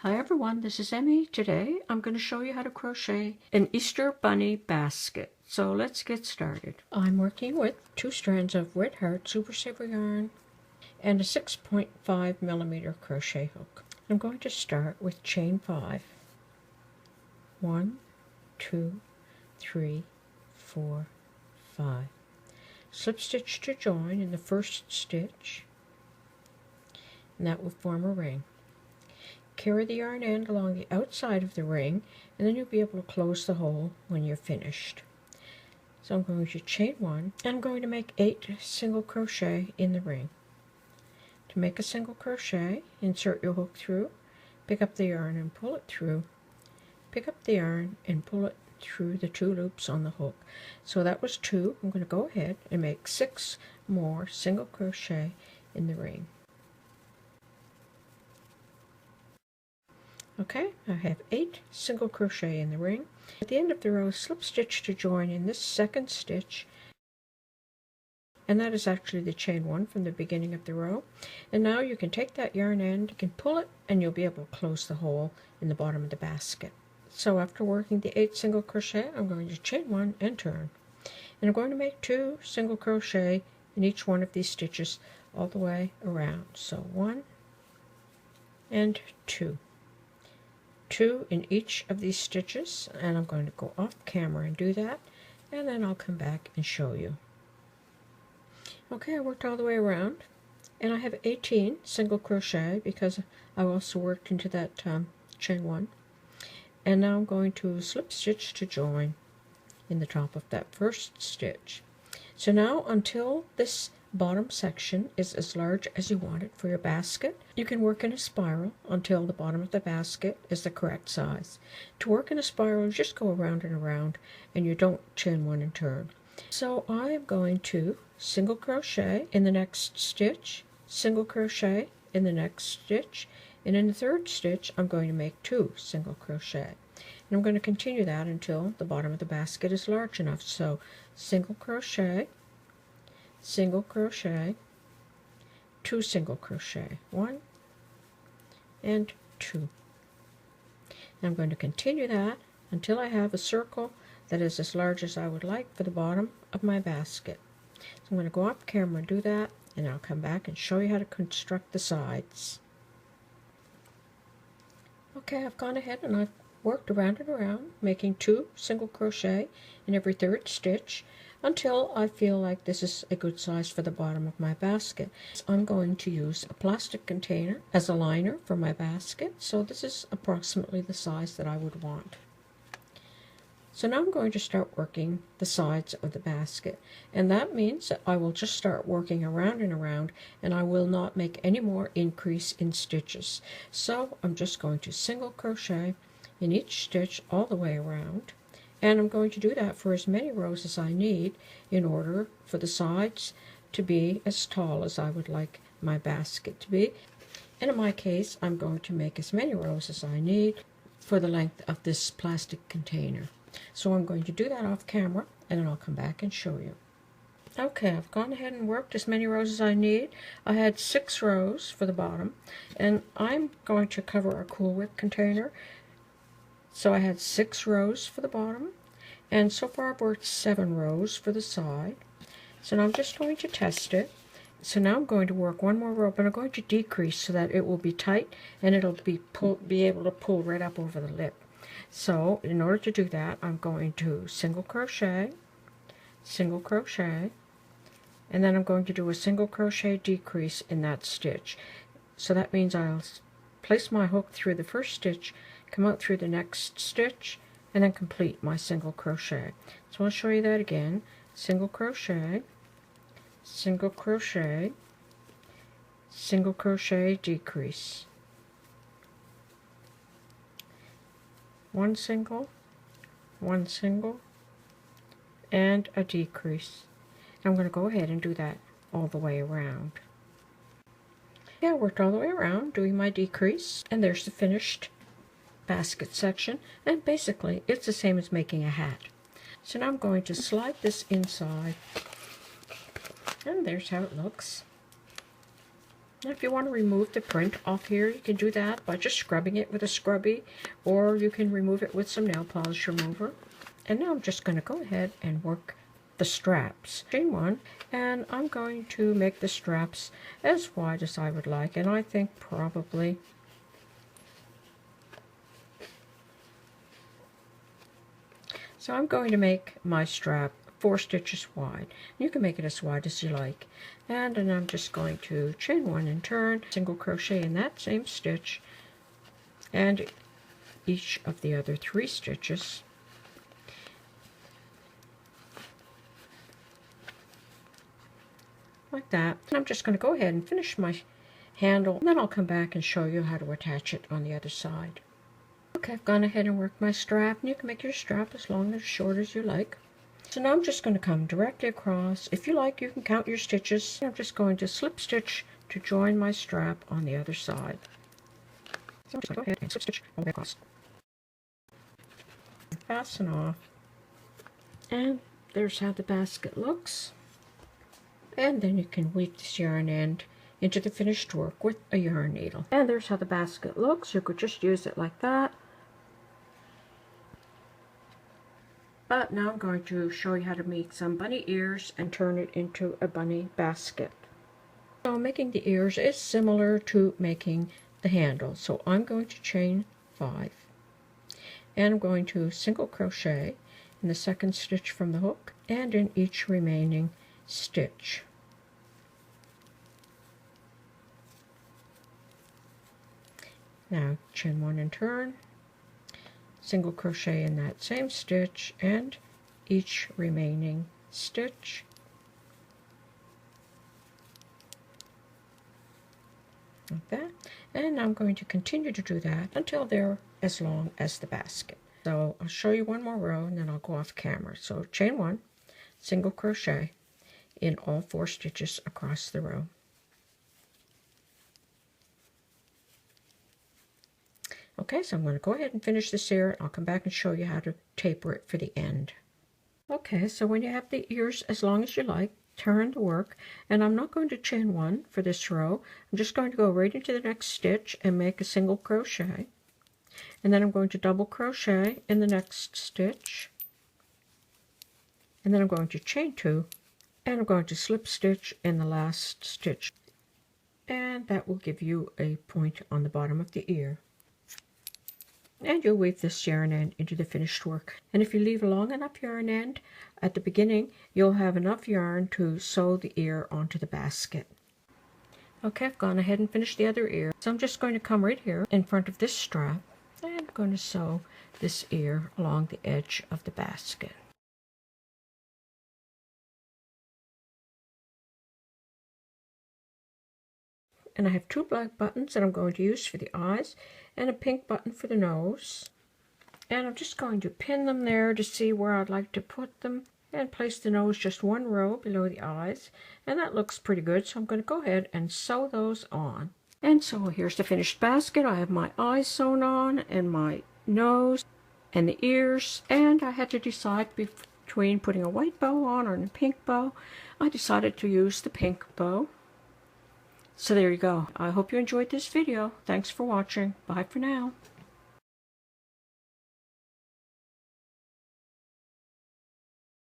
Hi everyone, this is Emmy. Today I'm going to show you how to crochet an Easter bunny basket. So let's get started. I'm working with 2 strands of Red Heart Super Saver yarn and a 6.5 millimeter crochet hook. I'm going to start with chain 5. 1, 2, 3, 4, 5. Slip stitch to join in the first stitch, and that will form a ring. Carry the yarn end along the outside of the ring, and then you'll be able to close the hole when you're finished. So I'm going to chain 1, and I'm going to make 8 single crochet in the ring. To make a single crochet, insert your hook through, pick up the yarn and pull it through, pick up the yarn and pull it through the 2 loops on the hook. So that was 2. I'm going to go ahead and make 6 more single crochet in the ring. Okay, I have 8 single crochet in the ring. At the end of the row, slip stitch to join in this second stitch, and that is actually the chain 1 from the beginning of the row. And now you can take that yarn end, you can pull it, and you'll be able to close the hole in the bottom of the basket. So after working the 8 single crochet, I'm going to chain 1 and turn. And I'm going to make 2 single crochet in each one of these stitches all the way around. So 1 and 2. 2 in each of these stitches, and I'm going to go off camera and do that, and then I'll come back and show you. Okay, I worked all the way around, and I have 18 single crochet because I also worked into that chain 1. And now I'm going to slip stitch to join in the top of that first stitch. So now, until this bottom section is as large as you want it for your basket, you can work in a spiral until the bottom of the basket is the correct size. To work in a spiral, you just go around and around, and you don't chain 1 and turn. So I am going to single crochet in the next stitch, single crochet in the next stitch, and in the third stitch I'm going to make 2 single crochet. And I'm going to continue that until the bottom of the basket is large enough. So single crochet, single crochet, 2 single crochet, 1 and 2. And I'm going to continue that until I have a circle that is as large as I would like for the bottom of my basket. So I'm going to go off camera and do that, and I'll come back and show you how to construct the sides. Okay, I've gone ahead and I've worked around and around, making 2 single crochet in every third stitch until I feel like this is a good size for the bottom of my basket. I'm going to use a plastic container as a liner for my basket, so this is approximately the size that I would want. So now I'm going to start working the sides of the basket, and that means that I will just start working around and around, and I will not make any more increase in stitches. So I'm just going to single crochet in each stitch all the way around, and I'm going to do that for as many rows as I need in order for the sides to be as tall as I would like my basket to be. And in my case, I'm going to make as many rows as I need for the length of this plastic container. So I'm going to do that off camera, and then I'll come back and show you. Okay, I've gone ahead and worked as many rows as I need. I had 6 rows for the bottom, and I'm going to cover a Cool Whip container. So I had 6 rows for the bottom, and so far I've worked 7 rows for the side. So now I'm just going to test it. So now I'm going to work 1 more row, but I'm going to decrease so that it will be tight and it'll be able to pull right up over the lip. So in order to do that, I'm going to single crochet, and then I'm going to do a single crochet decrease in that stitch. So that means I'll place my hook through the first stitch, come out through the next stitch, and then complete my single crochet. So I'll show you that again. Single crochet, single crochet, single crochet decrease. 1 single, 1 single, and a decrease. I'm going to go ahead and do that all the way around. Yeah, I worked all the way around doing my decrease, and there's the finished basket section, and basically it's the same as making a hat. So now I'm going to slide this inside, and there's how it looks. Now, if you want to remove the print off here, you can do that by just scrubbing it with a scrubby, or you can remove it with some nail polish remover. And now I'm just going to go ahead and work the straps. Chain 1, and I'm going to make the straps as wide as I would like, and I think probably so I'm going to make my strap 4 stitches wide. You can make it as wide as you like. And then I'm just going to chain 1 and turn, single crochet in that same stitch, and each of the other 3 stitches. Like that. And I'm just going to go ahead and finish my handle, and then I'll come back and show you how to attach it on the other side. Okay, I've gone ahead and worked my strap, and you can make your strap as long or as short as you like. So now I'm just going to come directly across. If you like, you can count your stitches. I'm just going to slip stitch to join my strap on the other side. So I'm just going to go ahead and slip stitch all the way across. Fasten off. And there's how the basket looks. And then you can weave this yarn end into the finished work with a yarn needle. And there's how the basket looks. You could just use it like that. But now I'm going to show you how to make some bunny ears and turn it into a bunny basket. So making the ears is similar to making the handle. So I'm going to chain 5. And I'm going to single crochet in the second stitch from the hook and in each remaining stitch. Now chain 1 and turn, single crochet in that same stitch and each remaining stitch. Like that. And I'm going to continue to do that until they're as long as the basket. So I'll show you one more row and then I'll go off camera. So chain 1, single crochet in all 4 stitches across the row. Okay, so I'm going to go ahead and finish this here. I'll come back and show you how to taper it for the end. Okay, so when you have the ears as long as you like, turn the work, and I'm not going to chain 1 for this row. I'm just going to go right into the next stitch and make a single crochet. And then I'm going to double crochet in the next stitch. And then I'm going to chain 2, and I'm going to slip stitch in the last stitch. And that will give you a point on the bottom of the ear. And you'll weave this yarn end into the finished work. And if you leave a long enough yarn end at the beginning, you'll have enough yarn to sew the ear onto the basket. Okay, I've gone ahead and finished the other ear. So I'm just going to come right here in front of this strap, and I'm going to sew this ear along the edge of the basket. And I have 2 black buttons that I'm going to use for the eyes and a pink button for the nose. And I'm just going to pin them there to see where I'd like to put them and place the nose just 1 row below the eyes. And that looks pretty good, so I'm going to go ahead and sew those on. And so here's the finished basket. I have my eyes sewn on and my nose and the ears, and I had to decide between putting a white bow on or a pink bow. I decided to use the pink bow. So there you go. I hope you enjoyed this video. Thanks for watching. Bye for now.